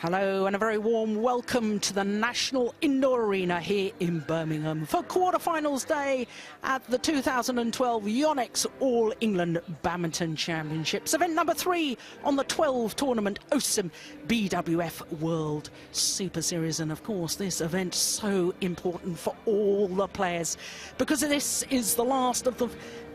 Hello and a very warm welcome to the National Indoor Arena here in Birmingham for quarterfinals day at the 2012 Yonex All England Badminton Championships. Event number 3 on the 12 tournament OSIM BWF World Superseries. And of course this event so important for all the players because this is the last of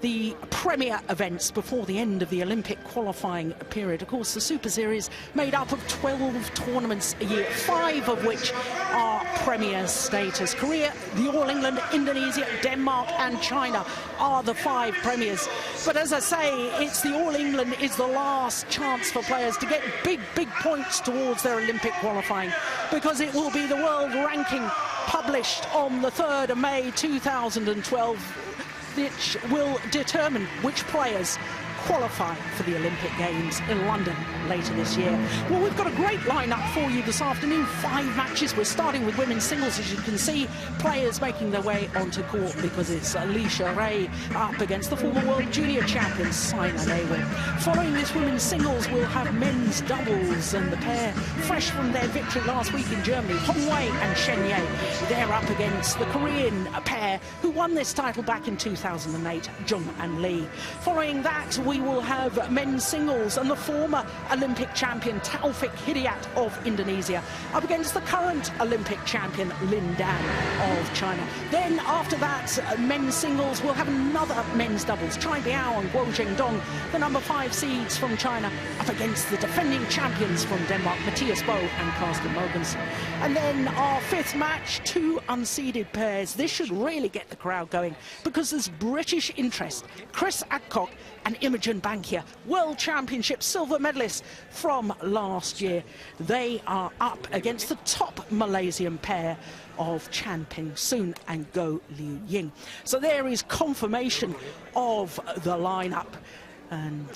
the premier events before the end of the Olympic qualifying period. Of course, the Super Series made up of 12 tournaments a year, 5 of which are premier status. Korea, the All England, Indonesia, Denmark and China are the 5 premiers. But as I say, it's the All England is the last chance for players to get big points towards their Olympic qualifying, because it will be the world ranking published on the 3rd of May 2012, which will determine which players qualify for the Olympic Games in London later this year. Well, we've got a great lineup for you this afternoon. 5 matches. We're starting with women's singles. As you can see, players making their way onto court because it's Xuerui up against the former world junior champion Saina Nehwal. Following this women's singles, we'll have men's doubles, and the pair fresh from their victory last week in Germany, Hongwei and Xuerui. They're up against the Korean pair who won this title back in 2008, Jung and Lee. Following that, we will have men's singles and the former Olympic champion Taufik Hidayat of Indonesia up against the current Olympic champion Lin Dan of China. Then after that, men's singles, we'll have another men's doubles, Chai Biao and Guo Zhengdong, the number 5 seeds from China, up against the defending champions from Denmark, Mathias Bo and Carsten Mogens. And then our 5th match, 2 unseeded pairs. This should really get the crowd going because there's British interest. Chris Adcock and Imogen Bankia, World Championship silver medalists from last year. They are up against the top Malaysian pair of Chan Peng Soon and Go Liu Ying. So there is confirmation of the lineup, and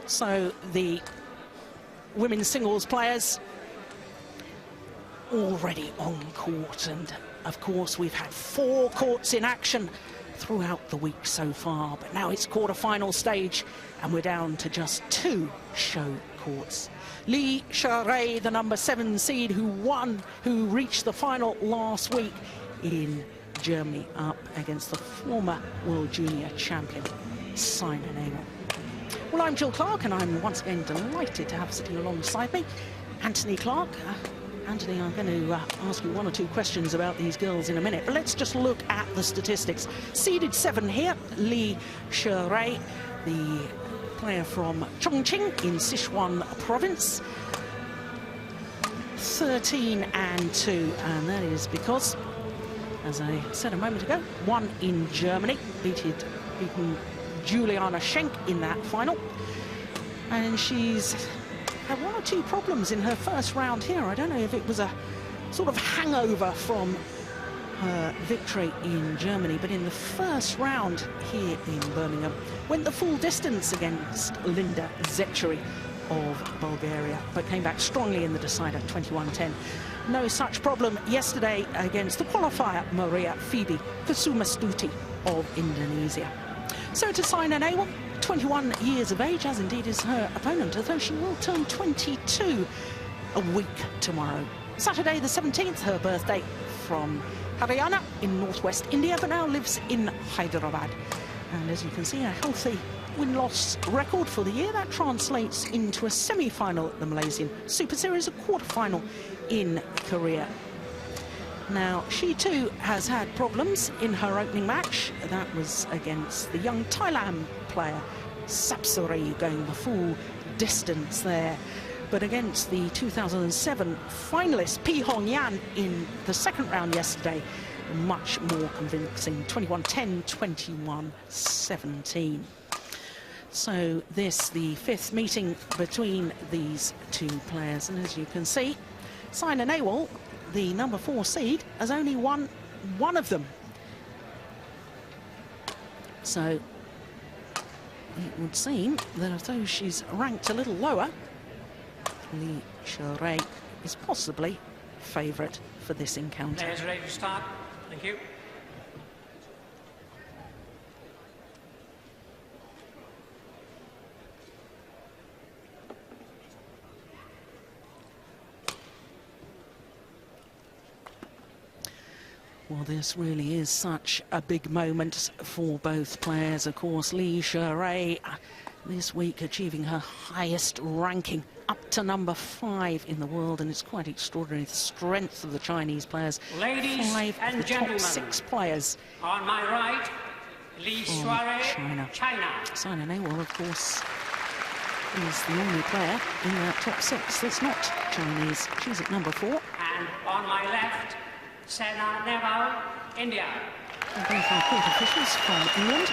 so the women's singles players already on court, and of course we've had 4 courts in action throughout the week so far, but now it's quarter-final stage and we're down to just 2 show courts. Li Xuerui, the number 7 seed who reached the final last week in Germany, up against the former world junior champion Saina Nehwal. Well, I'm Jill Clark and I'm once again delighted to have sitting alongside me Anthony Clark. Anthony, I'm going to ask you 1 or 2 questions about these girls in a minute, but let's just look at the statistics. Seeded 7 here, Li Xuerui, the player from Chongqing in Sichuan province. 13 and 2, and that is because, as I said a moment ago, 1 in Germany, beaten Juliana Schenk in that final, and she's had 1 or 2 problems in her first round here. I don't know if it was a sort of hangover from her victory in Germany, but in the first round here in Birmingham, went the full distance against Linda Zechary of Bulgaria, but came back strongly in the decider, 21-10. No such problem yesterday against the qualifier Maria Phoebe Kusumastuti of Indonesia. So to Saina Nehwal, 21 years of age, as indeed is her opponent, although she will turn 22 a week tomorrow. Saturday the 17th, her birthday, from Haryana in northwest India, but now lives in Hyderabad. And as you can see, a healthy win-loss record for the year. That translates into a semi-final at the Malaysian Super Series, a quarter-final in Korea. Now, she too has had problems in her opening match. That was against the young Thailand player Sapsuri, going the full distance there. But against the 2007 finalist Pi Hong Yan in the 2nd round yesterday, much more convincing, 21-10, 21-17. So this, the 5th meeting between these 2 players. And as you can see, Saina Nehwal, the number 4 seed, has only won 1 of them. So it would seem that although she's ranked a little lower, Li Xuerui is possibly favourite for this encounter. Players ready to start. Thank you. Well, this really is such a big moment for both players. Of course, Xuerui this week achieving her highest ranking, up to number 5 in the world, and it's quite extraordinary, the strength of the Chinese players. Ladies 5 and of the gentlemen, top 6 players on my right, China. Saina Nehwal, of course, is the only player in that top 6 that's not Chinese. She's at number 4. And on my left, Saina Nehwal, India. And both our court officials from England.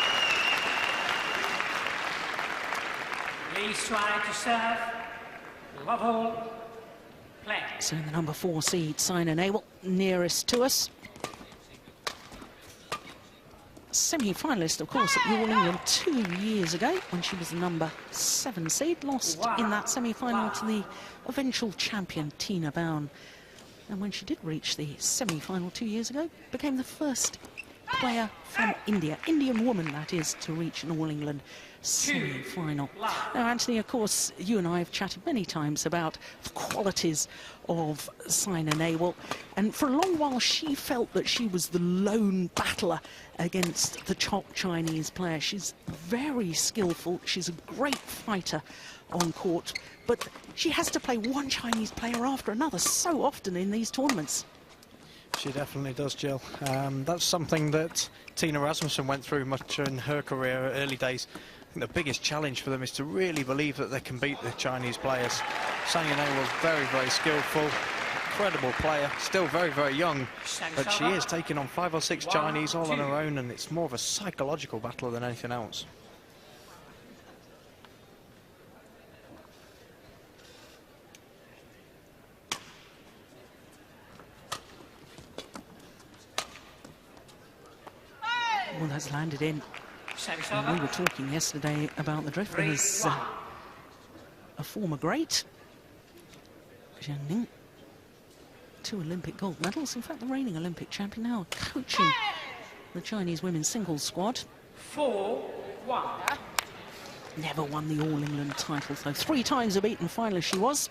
Xuerui to serve, level, play. So the number 4 seed, Saina Nehwal, nearest to us. Semi-finalist, of course, at the All England 2 years ago when she was the number 7 seed, lost in that semi-final to the eventual champion Tina Bown. And when she did reach the semi-final 2 years ago, became the first player from India, Indian woman that is, to reach an All England semi-final. Now, Anthony, of course, you and I have chatted many times about the qualities of Saina Nehwal, and for a long while she felt that she was the lone battler against the top Chinese player. She's very skillful, she's a great fighter on court, but she has to play one Chinese player after another so often in these tournaments. She definitely does, Jill. That's something that Tina Rasmussen went through much in her career, early days. I think the biggest challenge for them is to really believe that they can beat the Chinese players. Saina Nehwal's very, very skillful, incredible player, still very, very young, but she is taking on 5 or 6 Chinese all on her own, and it's more of a psychological battle than anything else. Well, that's landed in. And we were talking yesterday about the drift. There's a former great, Zhang Ning, 2 Olympic gold medals. In fact, the reigning Olympic champion, now coaching the Chinese women's singles squad. 4-1. Never won the All England title, though. 3 times a beaten finalist she was.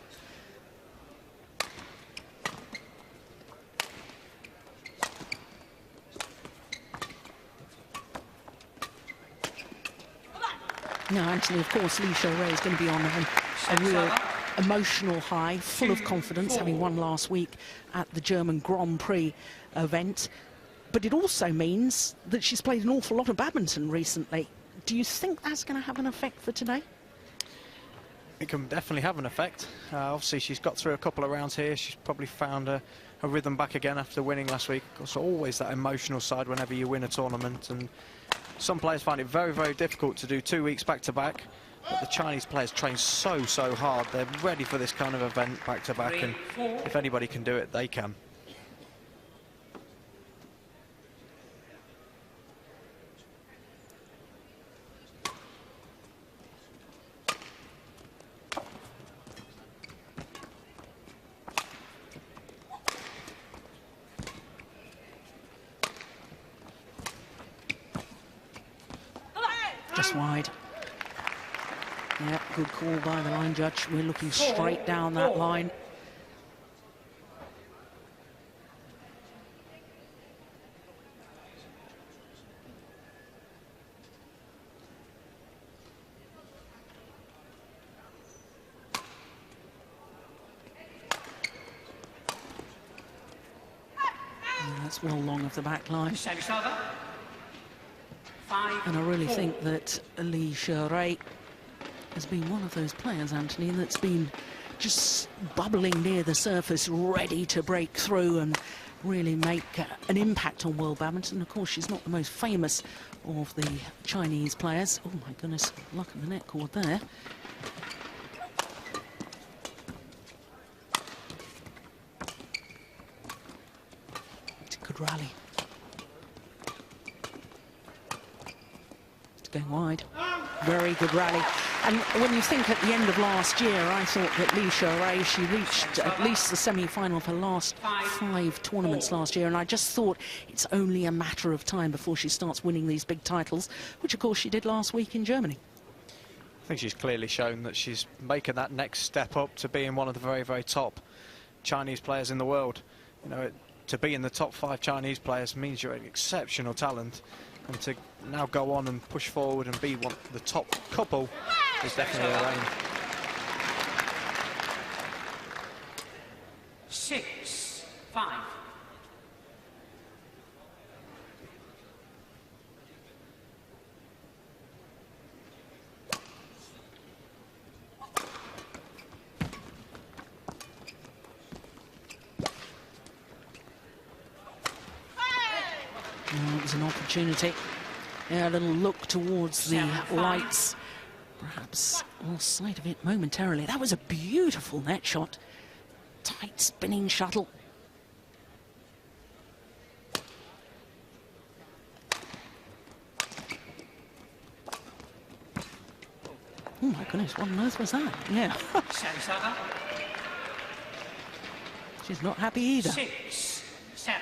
Now, Anthony, of course, Xuerui is going to be on a real emotional high, full of confidence, having won last week at the German Grand Prix event. But it also means that she's played an awful lot of badminton recently. Do you think that's going to have an effect for today? It can definitely have an effect. Obviously, she's got through a couple of rounds here. She's probably found her rhythm back again after winning last week. Of course, always that emotional side whenever you win a tournament. And some players find it very, very difficult to do 2 weeks back-to-back. But the Chinese players train so, so hard. They're ready for this kind of event back-to-back. And if anybody can do it, they can. Just wide. Yeah, good call by the line judge. We're looking straight down that line. And that's well long of the back line. And I really think that Xuerui has been one of those players, Anthony, that's been just bubbling near the surface, ready to break through and really make an impact on world badminton. Of course, she's not the most famous of the Chinese players. Oh, my goodness, luck of the net cord there. It's a good rally. Going wide. Very good rally. And when you think at the end of last year, I thought that Xuerui, she reached at least the semi-final for the last 5 tournaments last year, and I just thought it's only a matter of time before she starts winning these big titles, which of course she did last week in Germany. I think she's clearly shown that she's making that next step up to being one of the very, very top Chinese players in the world. You know, to be in the top 5 Chinese players means you're an exceptional talent, and to now go on and push forward and be one the top couple is definitely their aim. 6-5. It was an opportunity. Yeah, a little look towards the lights. Perhaps lost sight of it momentarily. That was a beautiful net shot. Tight spinning shuttle. Oh my goodness, what on earth was that? Yeah. She's not happy either. 6-7.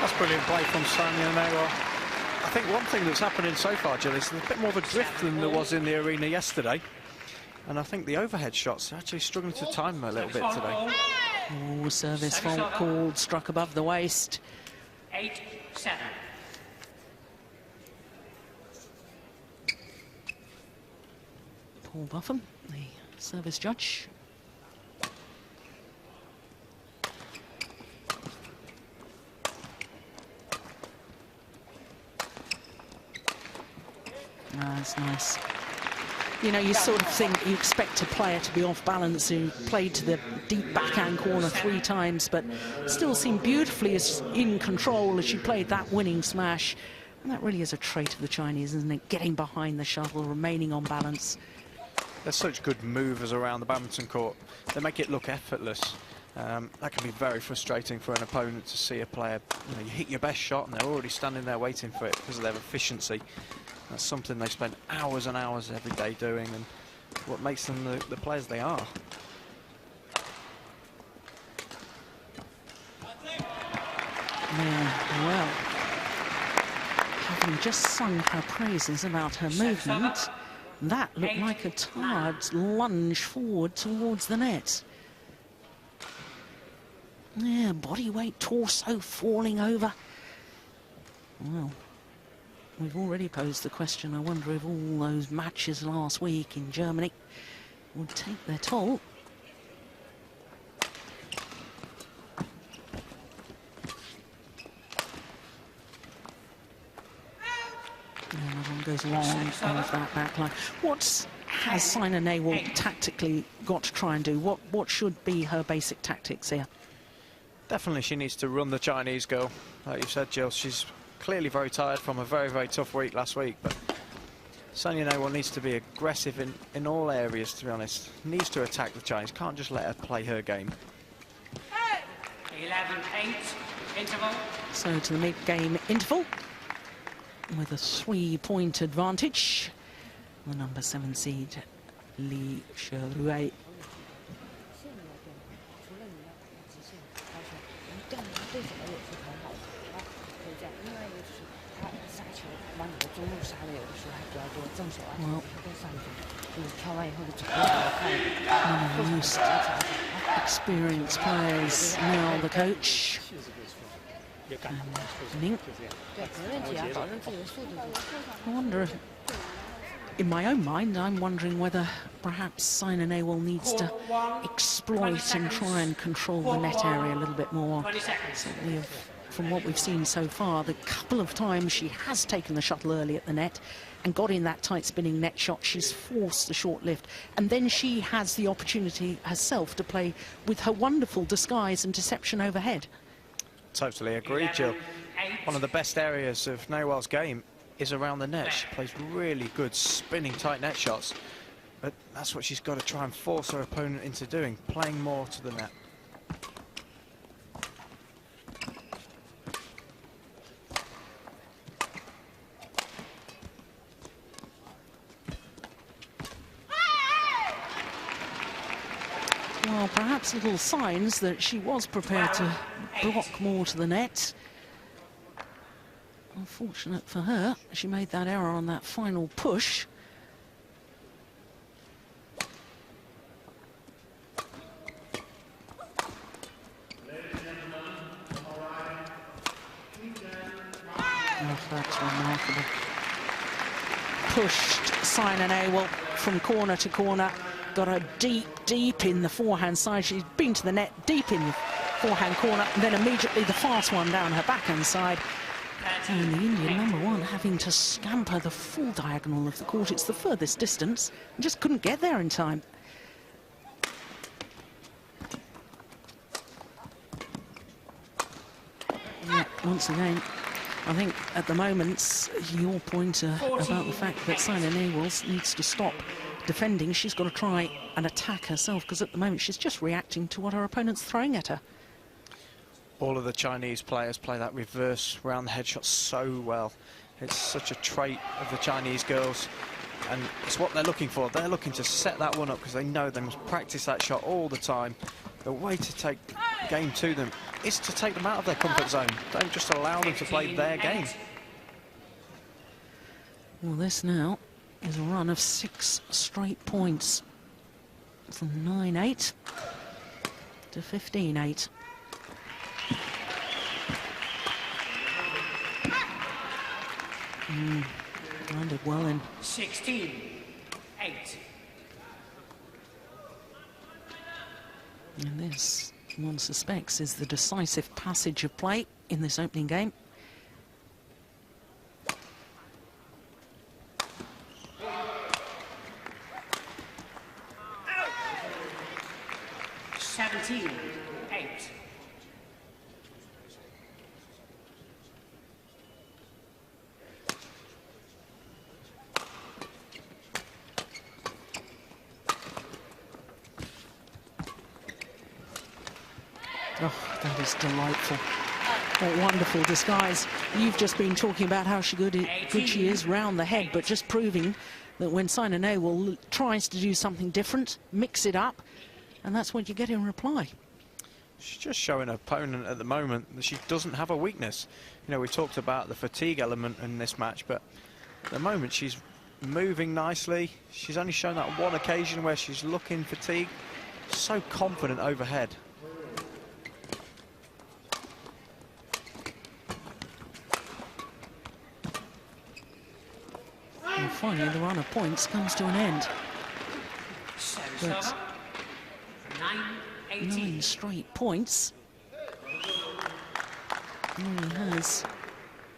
That's brilliant play from Saina Nehwal. I think one thing that's happening so far, Jill, is there's a bit more of a drift than there was in the arena yesterday. And I think the overhead shots are actually struggling to time them a little bit today. Oh, service fault called, struck above the waist. 8-7. Paul Buffum, the service judge. That's nice. You know, you sort of think, you expect a player to be off balance who played to the deep backhand corner 3 times, but still seemed beautifully in control as she played that winning smash. And that really is a trait of the Chinese, isn't it? Getting behind the shuttle, remaining on balance. They're such good movers around the badminton court. They make it look effortless. That can be very frustrating for an opponent to see a player, you know, you hit your best shot and they're already standing there waiting for it because of their efficiency. That's something they spend hours and hours every day doing, and what makes them the players they are. Yeah, well, having just sung her praises about her movement, that looked like a tired lunge forward towards the net. Yeah, body weight, torso falling over. Well, we've already posed the question. I wonder if all those matches last week in Germany would take their toll. And everyone goes along of that backline. What has Saina Nehwal tactically got to try and do? What should be her basic tactics here? Definitely she needs to run the Chinese girl. Like you said, Jill, she's clearly very tired from a very, very tough week last week, but Saina Nehwal needs to be aggressive in all areas, to be honest. Needs to attack the Chinese, can't just let her play her game. 11-8, interval. So to the mid-game interval, with a 3-point advantage, the number 7 seed, Xuerui. Well, most experienced players, now the coach. Ning. I wonder if, in my own mind, I'm wondering whether perhaps Saina Nehwal needs to exploit and try and control the net area a little bit more. Certainly, from what we've seen so far, the couple of times she has taken the shuttle early at the net and got in that tight spinning net shot, she's forced the short lift, and then she has the opportunity herself to play with her wonderful disguise and deception overhead. Totally agree, Jill. One of the best areas of Nehwal's game is around the net. She plays really good spinning tight net shots, but that's what she's got to try and force her opponent into doing, playing more to the net. Well, perhaps Nice little signs that she was prepared to block more to the net. Unfortunate for her, she made that error on that final push. Oh, that's remarkable. Pushed Saina Nehwal from corner to corner. Got her deep, deep in the forehand side. She's been to the net, deep in the forehand corner, and then immediately the fast one down her backhand side. And the Indian #1 having to scamper the full diagonal of the court. It's the furthest distance, and just couldn't get there in time. Yeah, once again, I think at the moment, your point about the fact that Saina Nehwal needs to stop defending. She's got to try and attack herself, because at the moment she's just reacting to what her opponent's throwing at her. All of the Chinese players play that reverse round the head shot so well. It's such a trait of the Chinese girls, and it's what they're looking for. They're looking to set that one up because they know they must practice that shot all the time. The way to take game to them is to take them out of their comfort zone. Don't just allow them to play their game. Well, this now is a run of 6 straight points, from 9-8 to 15-8. Landed well in. 16-8. And this, one suspects, is the decisive passage of play in this opening game. Oh, that is delightful. What wonderful disguise. You've just been talking about how good she is round the head, but just proving that when Saina Nehwal tries to do something different, mix it up, and that's what you get in reply. She's just showing her opponent at the moment that she doesn't have a weakness. You know, we talked about the fatigue element in this match, but at the moment she's moving nicely. She's only shown that one occasion where she's looking fatigued. So confident overhead. And finally, the run of points comes to an end. But 9 straight points really has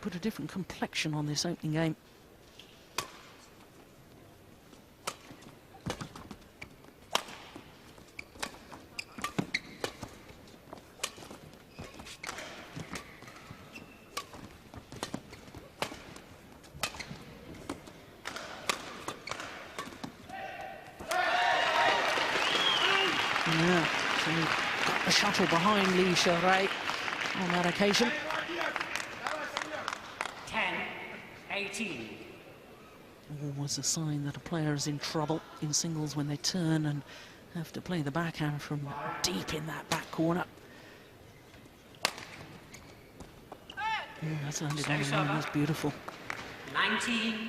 put a different complexion on this opening game. Yeah, she got the shuttle behind Xuerui on that occasion. 10-18. Always a sign that a player is in trouble in singles when they turn and have to play the backhand from deep in that back corner. That's landed on the line, that's beautiful. 19-10.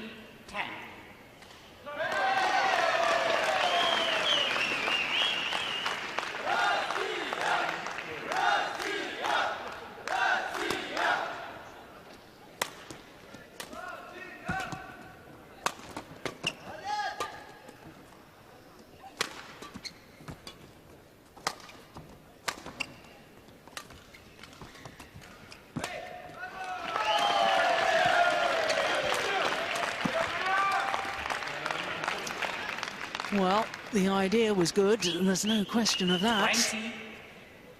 Well, the idea was good, and there's no question of that. 20.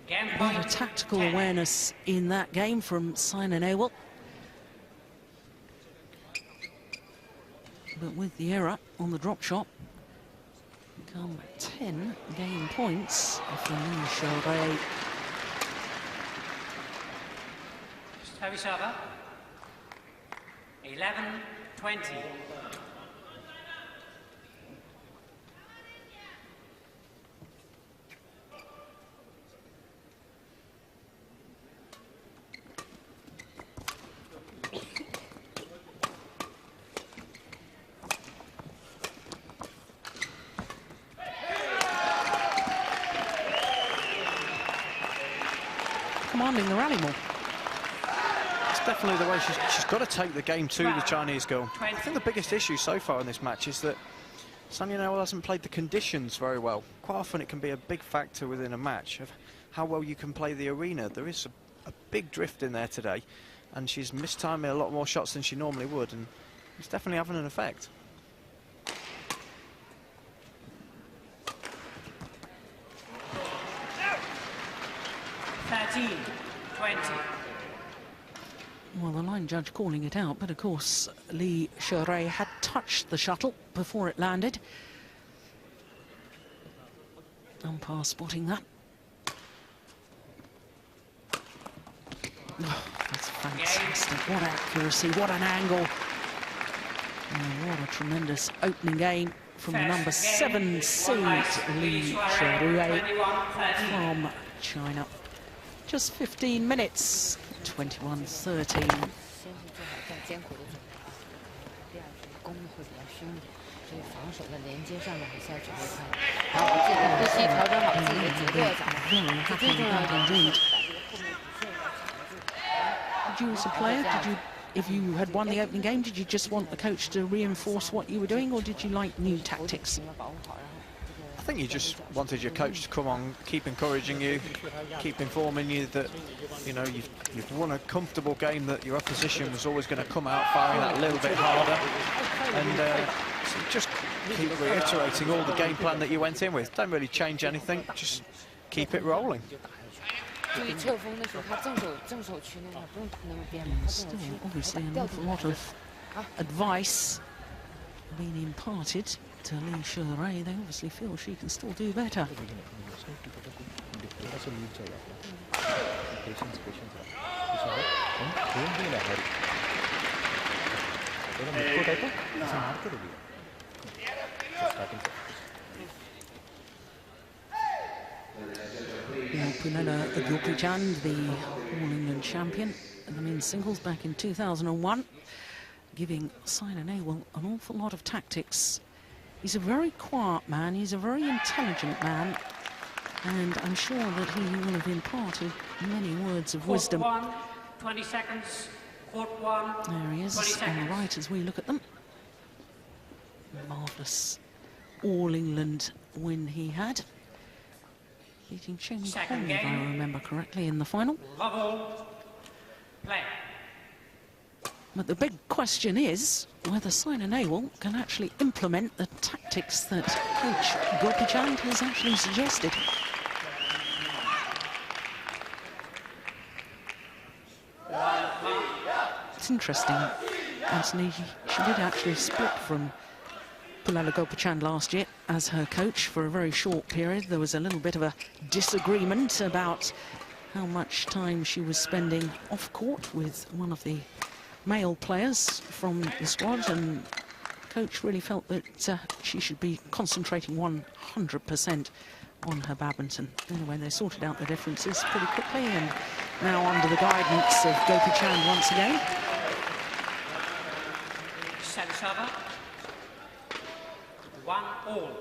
Game A lot point, of tactical 10. awareness in that game from Saina Nehwal. But with the error on the drop shot, become 10 game points for Xuerui. Service over. 11-20. commanding the rally more. It's definitely the way she's got to take the game to the Chinese girl. I think the biggest issue so far in this match is that Saina Nehwal hasn't played the conditions very well. Quite often it can be a big factor within a match of how well you can play the arena. There is a big drift in there today, and she's mistiming a lot more shots than she normally would, and it's definitely having an effect. Well, the line judge calling it out, but of course Xuerui had touched the shuttle before it landed. Umpire spotting that. Oh, that's fantastic. What accuracy, what an angle. Oh, what a tremendous opening game from the number 7 seed, Xuerui from China. Just 15 minutes, 21-13. Did you as a player, if you had won the opening game, did you just want the coach to reinforce what you were doing, or did you like new tactics? I think you just wanted your coach to come on, keep encouraging you, keep informing you that, you know, you've won a comfortable game, that your opposition was always going to come out firing that little bit harder, and so just keep reiterating all the game plan that you went in with. Don't really change anything, just keep it rolling. Still, obviously, an awful lot of advice being imparted to Xuerui. They obviously feel she can still do better. Punela Gopichan, the All England champion in the men's singles back in 2001, giving Saina Nehwal an awful lot of tactics. He's a very quiet man, he's a very intelligent man, and I'm sure that he will have imparted many words of wisdom. Court 1, 20 seconds. Court 1, there he is on the right as we look at them. Marvellous All England win he had, beating Chen Kong, if I remember correctly, in the final. Level. Play. But the big question is whether Saina Nehwal can actually implement the tactics that coach Gopichan has actually suggested. It's interesting, Anthony, she did actually split from Punela Gopichan last year as her coach for a very short period. There was a little bit of a disagreement about how much time she was spending off court with one of the male players from the squad, and coach really felt that she should be concentrating 100% on her badminton. Anyway, they sorted out the differences pretty quickly, and now under the guidance of Gopichan once again. Set server. 1 all.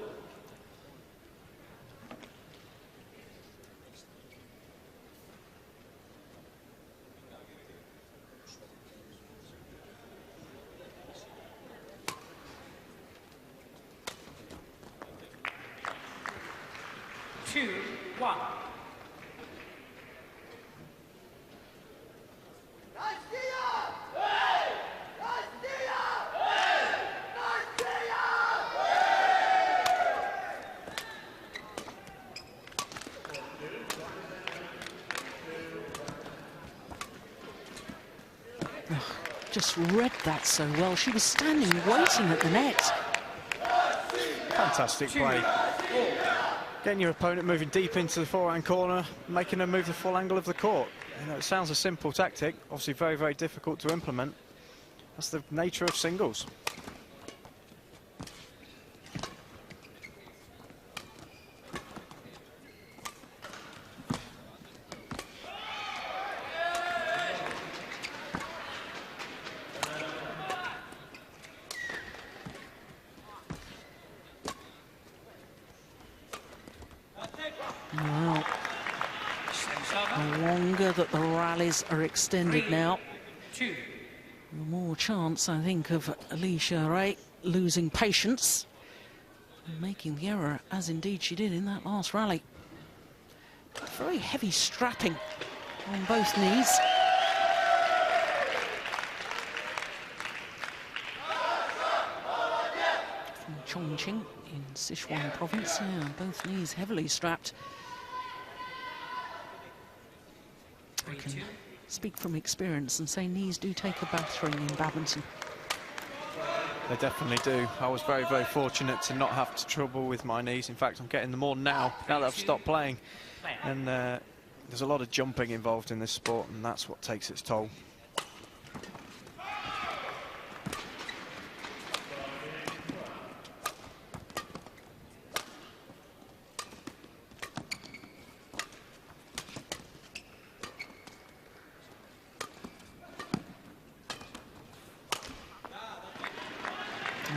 Two, 1. Just read that so well. She was standing waiting at the net. Fantastic play. Getting your opponent moving deep into the forehand corner, making her move the full angle of the court. You know, it sounds a simple tactic, obviously very, very difficult to implement. That's the nature of singles. Wow. A long longer that the rallies are extended now, 3-2. the more chance, I think, of Li Xuerui losing patience and making the error, as indeed she did in that last rally. Very heavy strapping on both knees. From Chongqing in Sichuan province, yeah, both knees heavily strapped. I can speak from experience and say knees do take a battering in badminton. They definitely do. I was very, very fortunate to not have trouble with my knees. In fact, I'm getting them more now that I've stopped playing. And there's a lot of jumping involved in this sport, and that's what takes its toll.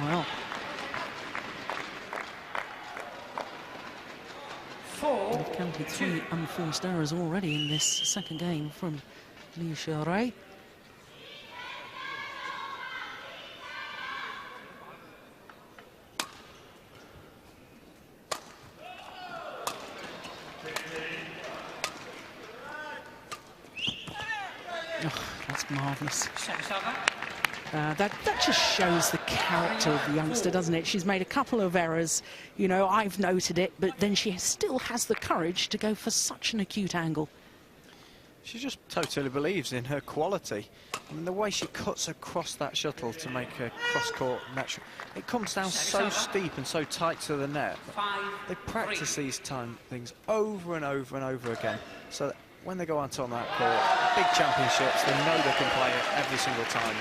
Well, 4. they've counted 3 unforced errors already in this second game from Li Xuerui. Oh, that's marvellous. That just shows the character of the youngster, doesn't it? She's made a couple of errors, you know, I've noted it, but then she still has the courage to go for such an acute angle. She just totally believes in her quality. I mean, the way she cuts across that shuttle to make a cross-court match, it comes down so steep and so tight to the net. They practice these things over and over and over again, so that when they go out on that court, big championships, they know they can play it every single time.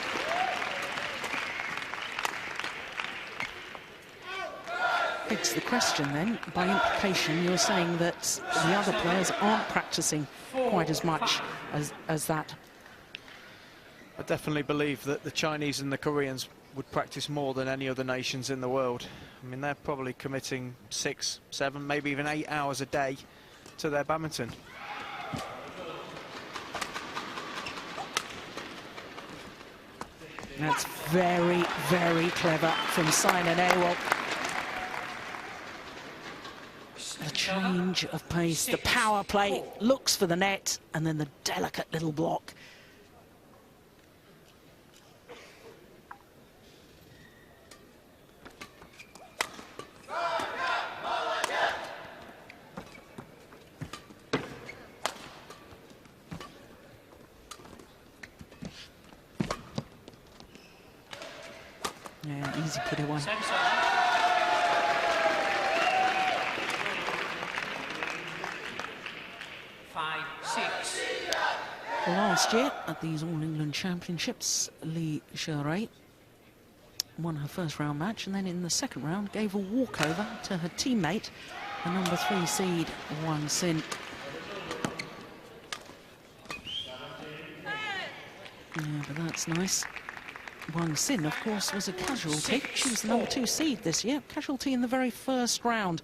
Begs the question then, by implication, you're saying that the other players aren't practicing quite as much as that. I definitely believe that the Chinese and the Koreans would practice more than any other nations in the world. I mean, they're probably committing 6, 7, maybe even 8 hours a day to their badminton. That's very, very clever from Saina Nehwal. The change of pace, the power play, looks for the net, and then the delicate little block. Yeah, easy put it one. 5-6. Last year at these All England Championships, Li Xuerui won her first round match, and then in the second round gave a walkover to her teammate, the number 3 seed, Wang Xin. Yeah, but that's nice. Wang Xin, of course, was a casualty. She was the number 2 seed this year. Casualty in the very first round.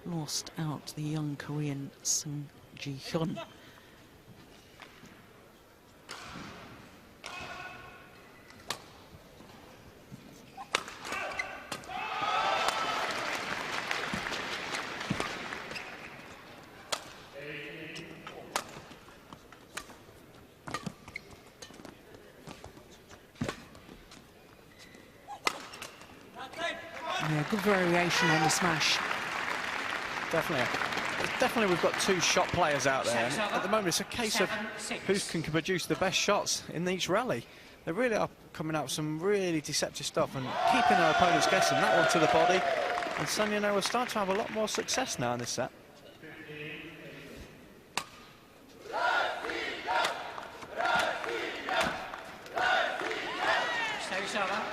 Lost out to the young Korean Sung Ji-hyun. Yeah, good variation on the smash. Definitely we've got 2 shot players out there, and at the moment it's a case of who can produce the best shots in each rally. They really are coming out with some really deceptive stuff and keeping their opponents guessing. That one to the body, and Saina Nehwal starting to have a lot more success now in this set.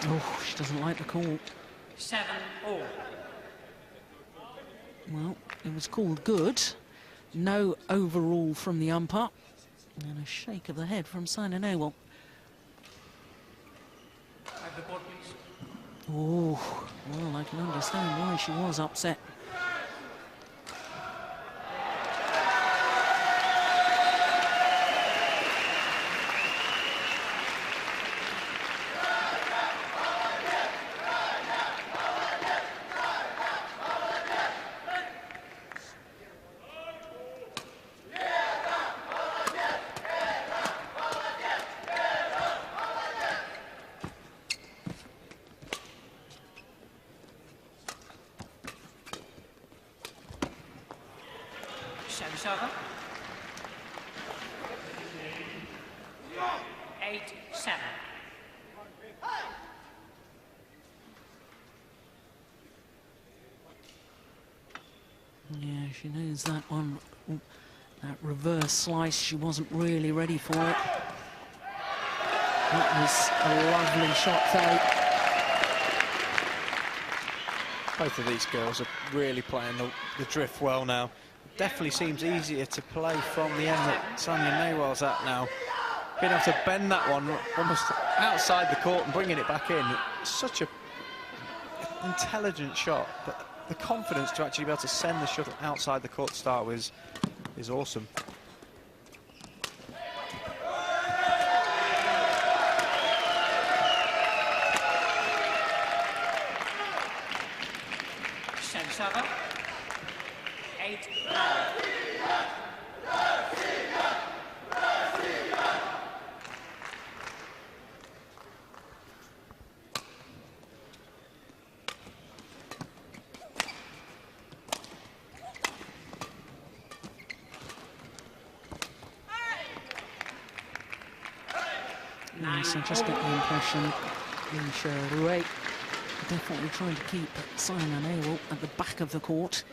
Oh, she doesn't like the call. 7-all. Well, it was called good. No overrule from the umpire. And a shake of the head from Saina Nehwal. Oh, well, I can understand why she was upset. over. 8-7. Yeah, she knows that one. That reverse slice, she wasn't really ready for it. That was a lovely shot fake. Both of these girls are really playing the drift well now. It definitely seems easier to play from the end that Saina Nehwal's at now. Being able to bend that one almost outside the court and bringing it back in. It's such an intelligent shot, but the confidence to actually be able to send the shuttle outside the court to start with is awesome. Server. 8-9. So just get the impression in Xuerui definitely trying to keep Saina Nehwal at the back of the court.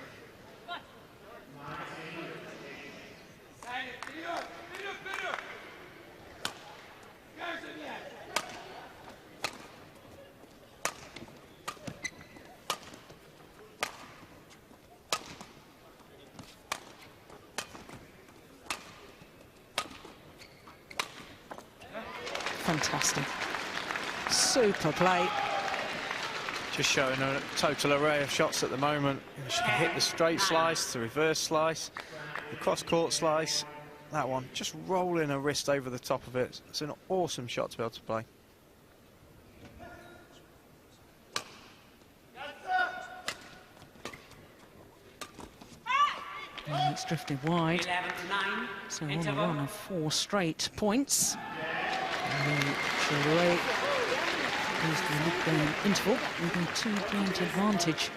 Fantastic. Super play. Just showing a total array of shots at the moment. She can hit the straight slice, the reverse slice, the cross-court slice. That one, just rolling her wrist over the top of it. It's an awesome shot to be able to play. And it's drifted wide. 11-9. So on the run of 4 straight points. Xuerui goes to the mid-game interval with a 2-point advantage.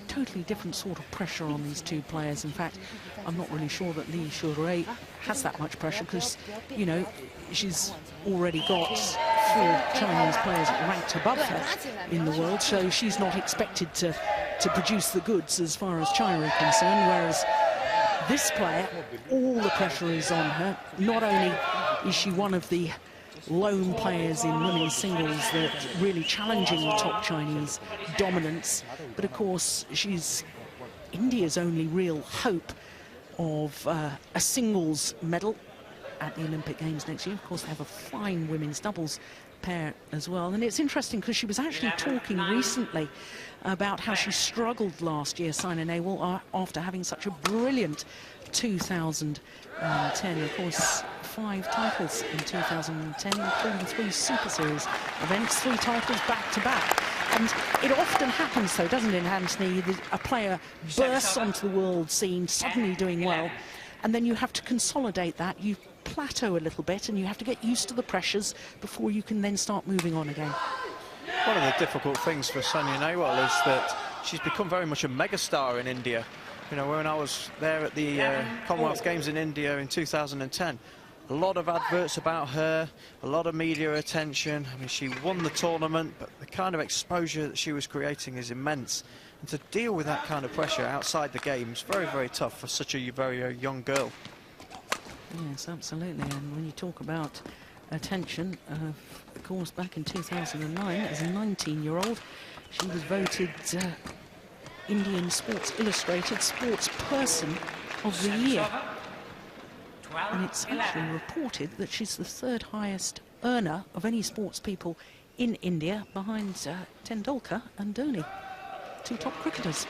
Totally different sort of pressure on these two players. In fact, I'm not really sure that Xuerui has that much pressure because, you know, she's already got 4 Chinese players ranked above her in the world, so she's not expected to produce the goods as far as China is concerned, whereas this player, all the pressure is on her. Not only is she one of the lone players in women's singles that really challenging the top Chinese dominance, but of course she's India's only real hope of a singles medal at the Olympic Games next year. Of course, they have a fine women's doubles pair as well. And it's interesting because she was actually talking recently about how she struggled last year, Saina Nehwal, after having such a brilliant 2010. Of course, 5 titles in 2010, including 3 Super Series events, 3 titles back-to-back. And it often happens, though, doesn't it, Anthony, that a player bursts onto the world scene, suddenly doing well, and then you have to consolidate that. You plateau a little bit, and you have to get used to the pressures before you can then start moving on again. One of the difficult things for Saina Nehwal is that she's become very much a megastar in India. You know, when I was there at the Commonwealth Games in India in 2010, a lot of adverts about her, a lot of media attention. I mean, she won the tournament, but the kind of exposure that she was creating is immense. And to deal with that kind of pressure outside the games, very, very tough for such a very young girl. Yes, absolutely. And when you talk about attention, of course, back in 2009, as a 19-year-old, she was voted Indian Sports Illustrated Sports Person of the Year. And it's actually reported that she's the 3rd highest earner of any sports people in India, behind Tendulkar and Dhoni, 2 top cricketers.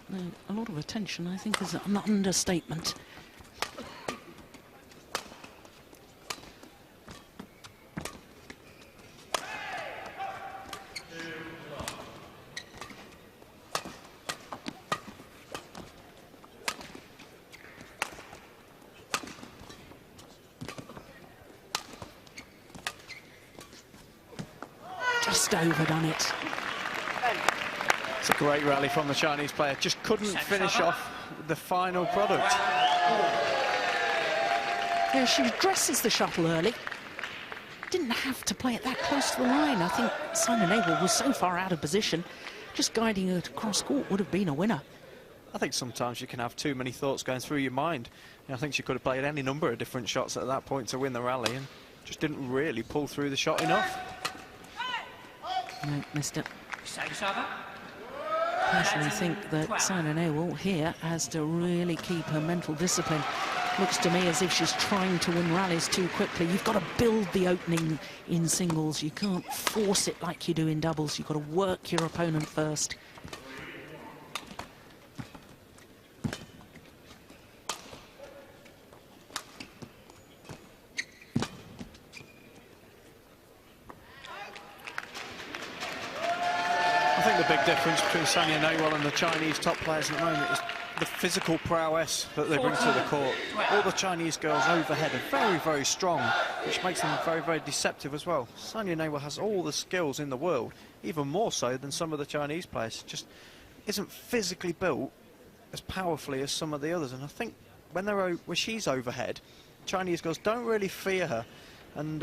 Now, a lot of attention, I think, is an understatement. just overdone it. It's a great rally from the Chinese player. Just couldn't finish off the final product. Yeah, she dresses the shuttle early. Didn't have to play it that close to the line. I think Saina Nehwal was so far out of position, just guiding her to cross court would have been a winner. I think sometimes you can have too many thoughts going through your mind. I think she could have played any number of different shots at that point to win the rally and just didn't really pull through the shot enough. No, missed it. Saina. Personally think that Saina Nehwal here has to really keep her mental discipline. Looks to me as if she's trying to win rallies too quickly. You've got to build the opening in singles. You can't force it like you do in doubles. You've got to work your opponent first. I think the big difference between Saina Nehwal and the Chinese top players at the moment is the physical prowess that they bring to the court. All the Chinese girls overhead are very, very strong, which makes them very, very deceptive as well. Saina Nehwal has all the skills in the world, even more so than some of the Chinese players. Just isn't physically built as powerfully as some of the others. And I think when she's overhead, Chinese girls don't really fear her. And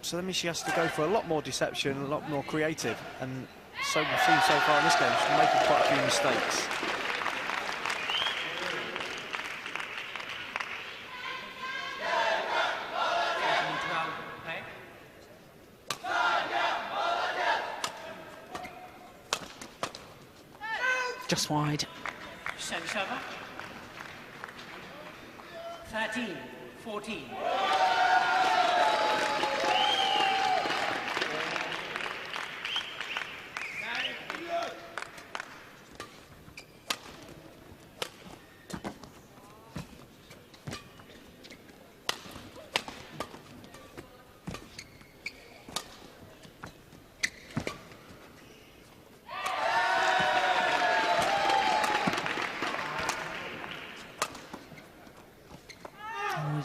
so that means she has to go for a lot more deception, a lot more creative. And so we've seen so far in this game, she's making quite a few mistakes. Just wide. 13-14.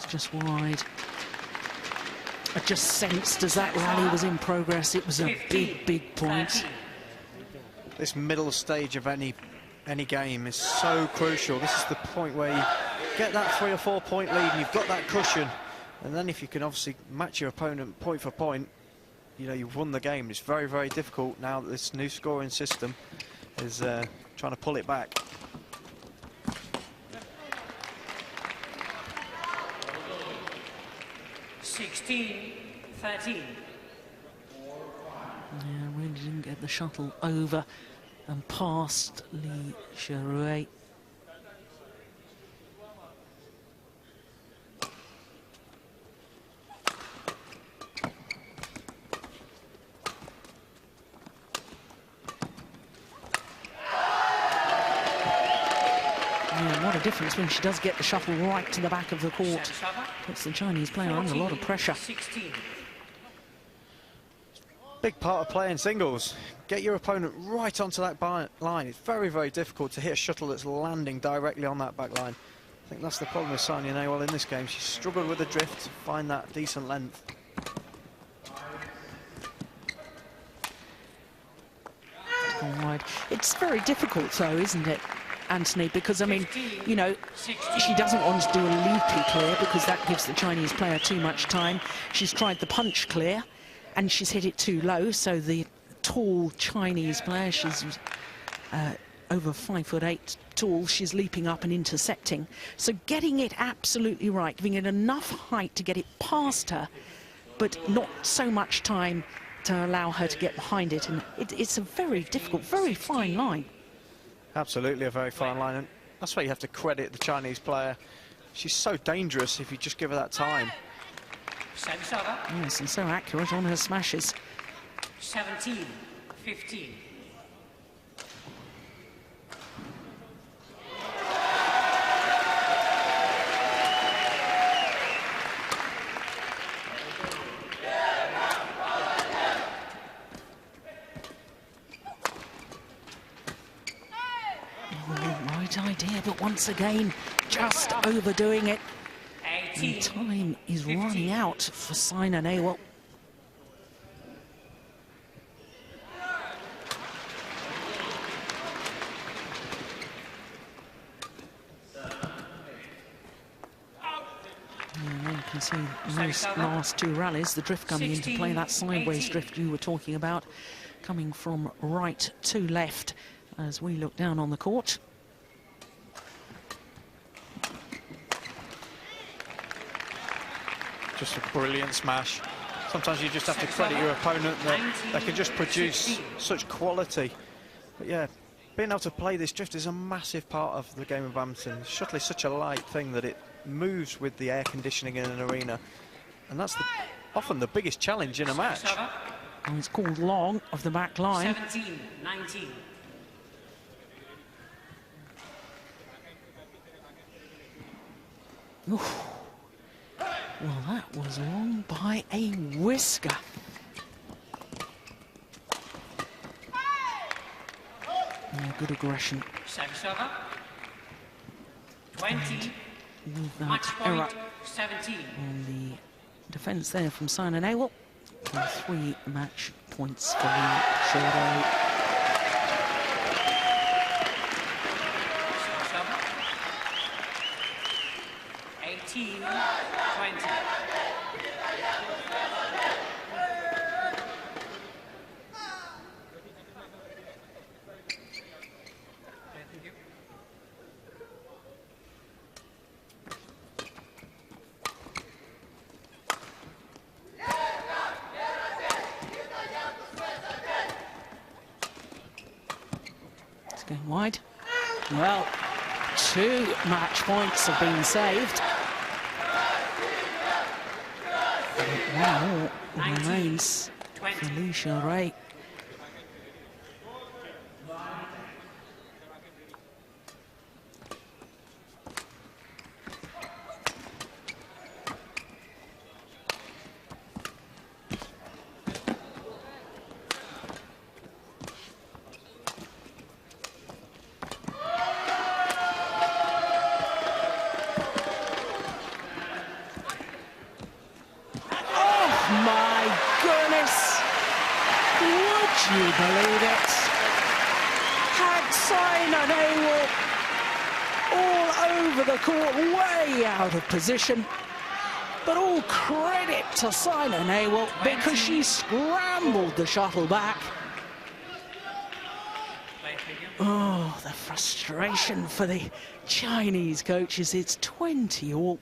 Just wide. I just sensed as that rally was in progress, it was a big, big point. This middle stage of any game is so crucial. This is the point where you get that 3 or 4 point lead and you've got that cushion. And then if you can obviously match your opponent point for point, you know, you've won the game. It's very, very difficult now that this new scoring system is trying to pull it back. (16-13). Yeah, really didn't get the shuttle over and past Xuerui. What a difference when she does get the shuttle right to the back of the court. Puts the Chinese player under a lot of pressure. 16. Big part of playing singles. Get your opponent right onto that line. It's very, very difficult to hit a shuttle that's landing directly on that back line. I think that's the problem with Saina Nehwal in this game. She struggled with the drift to find that decent length. Wide. It's very difficult though, isn't it, Anthony? Because, I mean, you know, she doesn't want to do a loopy clear because that gives the Chinese player too much time. She's tried the punch clear and she's hit it too low, so the tall Chinese player, she's over 5'8" tall, she's leaping up and intercepting. So getting it absolutely right, giving it enough height to get it past her, but not so much time to allow her to get behind it. And it's a very difficult, very fine line. Absolutely a very fine line, and that's why you have to credit the Chinese player. She's so dangerous if you just give her that time. Yes, and so accurate on her smashes. 17-15. Right idea, but once again, just overdoing it. And time is running out for Saina Nehwal. see those last two rallies, the drift coming into play, that sideways 18. drift you were talking about, coming from right to left as we look down on the court. Just a brilliant smash. Sometimes you just have to credit your opponent that they can just produce such quality. But yeah, being able to play this drift is a massive part of the game of badminton. The shuttle is such a light thing that it moves with the air conditioning in an arena, and that's often the biggest challenge in a match. And it's called long of the back line. 17-19. Oof. Well, that was long by a whisker. Yeah, good aggression. Service over. 20. With Match that error point 17. on the defence there from Saina Nehwal. 3 match points for Xuerui. Service over. 18-20. It's going wide. Well, 2 match points have been saved. One more remains for Xuerui. My goodness, would you believe it? Had Saina Nehwal all over the court, way out of position. But all credit to Saina Nehwal because she scrambled the shuttle back. Oh, the frustration for the Chinese coaches. It's 20 all.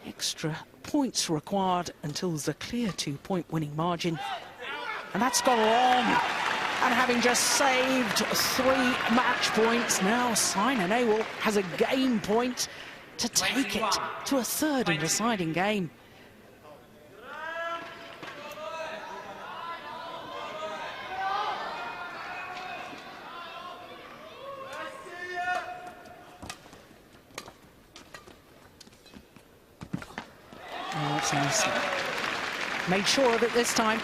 Extra points required until there's a clear 2-point winning margin. And that's gone wrong. And having just saved 3 match points, now Saina Nehwal has a game point to take it to a 3rd and deciding game. Made sure of it this time.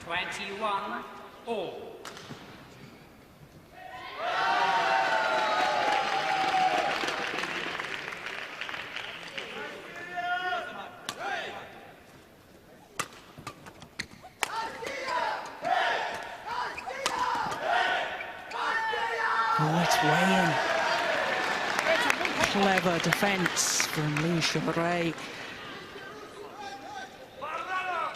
21 all. Oh, it's weighing. Clever defence from Xuerui.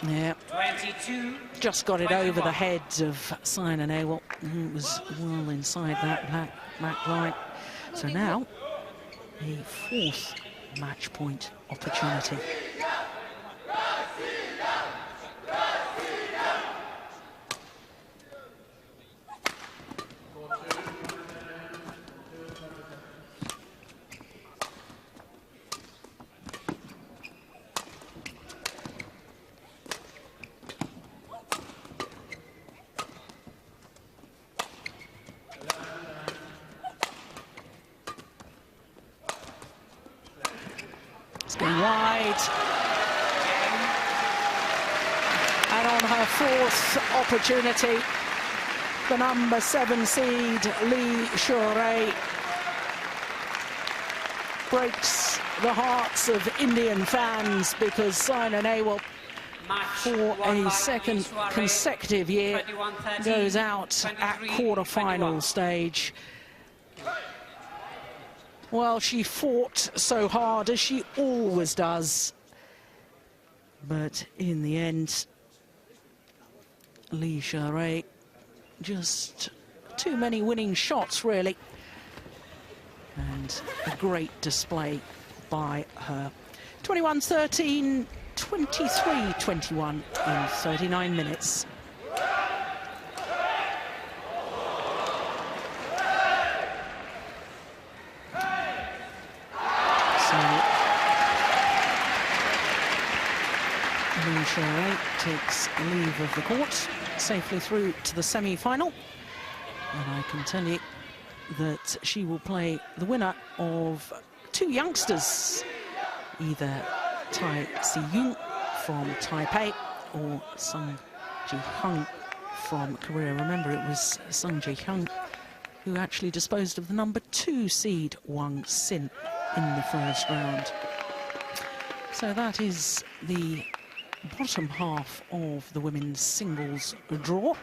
Yeah, 22. just got it over the heads of Saina Nehwal, who was well inside that back line. So now, a 4th match point opportunity. Going wide. And on her 4th opportunity, the number 7 seed, Xuerui, breaks the hearts of Indian fans because Saina Nehwal, for a 2nd consecutive year, goes out at quarter-final stage. Well, she fought so hard, as she always does. But in the end, Xuerui, just too many winning shots, really. And a great display by her. 21-13, 23-21 in 39 minutes. Xuerui takes leave of the court, safely through to the semi-final. And I can tell you that she will play the winner of two youngsters, either Tai Si-yoon from Taipei or Sung Ji-hyun from Korea. Remember, it was Sung Ji-hyun who actually disposed of the number 2 seed Wang Sin in the first round. So that is the bottom half of the women's singles draw.